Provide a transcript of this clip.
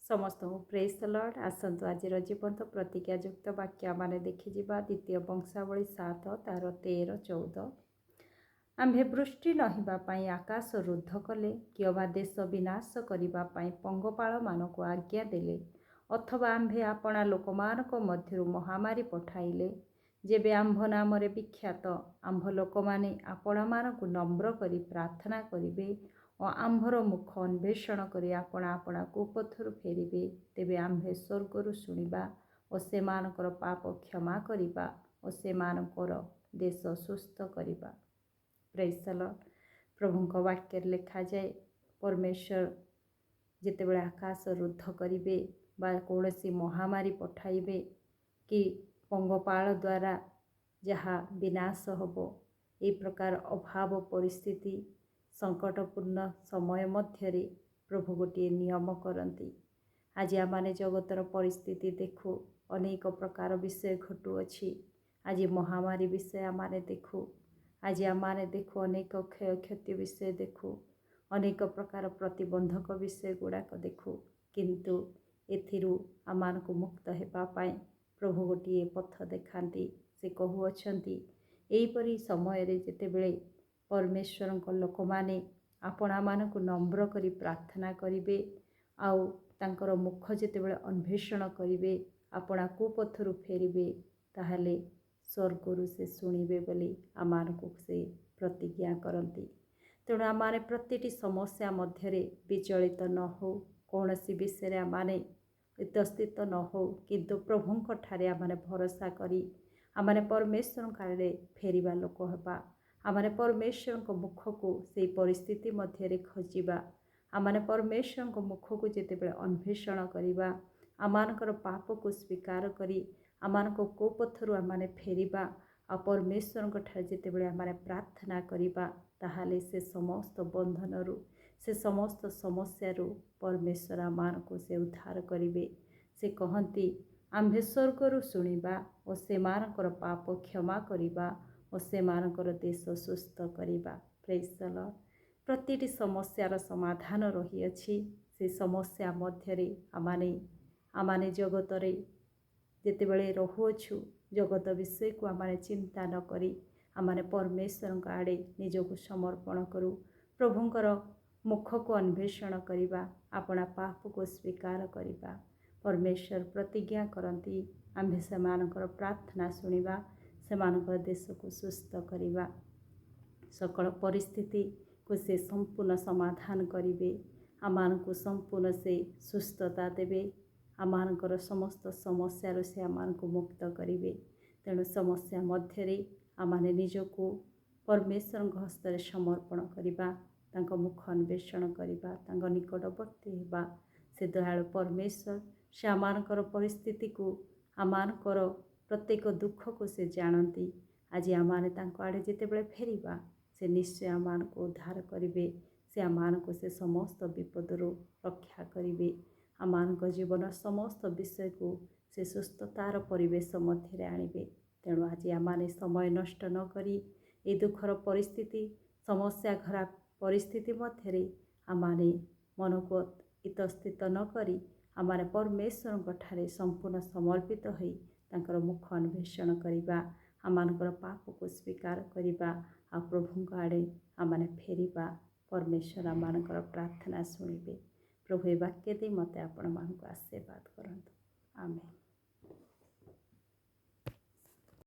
समस्त praise the Lord. आसतु आज जीवंत प्रतिज्ञायुक्त वाक्य माने देखिजिबा द्वितीय वंशावली 7 तार 13-14। आम्भे वृष्टि नहिबा पाई आकाश रुद्ध कले किंबा देश विनाश करिबा पाई पंगपाल मानक आज्ञा देले अथवा आम्भे आपणा लोकमानक मध्यरु महामारी पठाइले जेबे आम्भ नामरे विख्यात आम्भ लोकमाने आपणा मानकु नम्र करी प्रार्थना करिवे और आम्भर मुख अन्वेषण करी आपणा आपणा कुपथरु फेरिबे तेबे आम्भे स्वर्गरु शुणिबा और सेमानकर पाप क्षमा करिबा और सेमानकर देश सुस्थ करिबा। Praise the Lord. प्रभुंक वाक्य लिखा जाए परमेश्वर जितेबेले आकाश रुद्ध करिवे बा कौनसी महामारी पठाइबे कि पंगपाल द्वारा जहा विनाश हबो ए प्रकार अभाव परिस्थिति संकटपूर्ण समय मध्यरे प्रभु गोटे नियम करती। आज आमाने जगतर परिस्थिति देखु अनेक प्रकार विषय घटुअछि। आज महामारी विषय आमाने देखु, आज आमाने देखु अनेक क्षय क्षति विषय देखु, अनेक प्रकार प्रतिबंधक विषय गुड़ाक देखु, किंतु एथिरु आमानकु मुक्त हेबा पाई प्रभु गोटे पथ देखाती। से कहुअछंती एहीपरि समय रे जेतेबेले परमेश्वर लोक माने आपणा मानकु नम्र करी प्रार्थना करिवे आउ तांकर मुख जेतेबेले अन्वेषण करिवे आपणा कुपथरु फेरिवे ताहाले स्वर्गरु से शुणिबे बोली आमानकु से प्रतिज्ञा करती। तेणु आमाने प्रतिटी समस्या मध्यरे विचलित न हो, कौनसी विषय आमाने इतस्थित न हो, किंतु प्रभुंक ठारे आमाने भरोसा करी आमाने परमेश्वर काले फेरिबा लोक हेबा। आमाने परमेश्वर को मुख को से परिस्थिति मध्यरे खोजिबा, आमाने परमेश्वर को मुख को जेतेबेले अन्वेषण करिबा, आमानकर पाप को स्वीकार करी आमानको कोपथरु आमाने फेरिबा आ परमेश्वर को ठारे जेतेबेले आमाने प्रार्थना करिबा ताहाले से समस्त बंधनरु से समस्त समस्यारु परमेश्वर आमानको से उद्धार करिवे। से कहती आम्भे स्वर्गरु शुणिबा और सेमानकर पाप क्षमा करिबा और सेमानकर देश सुस्थ करिबा। Praise the Lord. प्रतिटी समस्यार समाधान रही अछि। से समस्या मध्यरे आमाने जगतरे जेतेबेले रहुअछु जगत विषय को आमाने चिंता न करी आमाने परमेश्वर आड़े निजको समर्पण करू, प्रभुंकर मुख को अन्वेषण करिबा, आपणा पाप को स्वीकार करिबा। परमेश्वर प्रतिज्ञा करती आम्भे सेमानकर प्रार्थना शुणिबा, सेमानकर देश को सुस्थ करिबा, सकल परिस्थिति को से संपूर्ण समाधान करिवे, आमानकु संपूर्ण से सुस्थता देवे, आमानकर समस्त समस्या से आमानकु मुक्त करिवे। तेणु समस्या मध्यरे आमाने निजको परमेश्वर हस्तरे समर्पण करिबा, तांको मुख अन्वेषण करिबा, तांको निकटवर्ती हेबा। से दयालु परमेश्वर से आमानकर परिस्थिति को आमानकर प्रत्येक दुख को से जानती। आज आमाने तांको आड़े जेतेबेले फेरिबा से निश्चय आमान को उद्धार करिवे, से आमान को से समस्त विपदरु रक्षा करिवे, आमान को जीवन समस्त विषय को से सुस्थतार परिवेश मध्य आनिबे। तेणु आज आमाने समय नष्ट न करी ए दुखर परिस्थिति समस्या खराब परिस्थिति मध्य आमाने मन को इतस्थित न करी आमाने परमेश्वर ठारे संपूर्ण समर्पित होई तांकर मुख अन्वेषण करिबा, आमानकर पाप को स्वीकार करिबा आ प्रभुंक आड़े आमाने फेरिबा। परमेश्वर आमानकर प्रार्थना शुणिबे। प्रभु ए वाक्य दे मते आपण मानक आशीर्वाद करंतु। आमेन।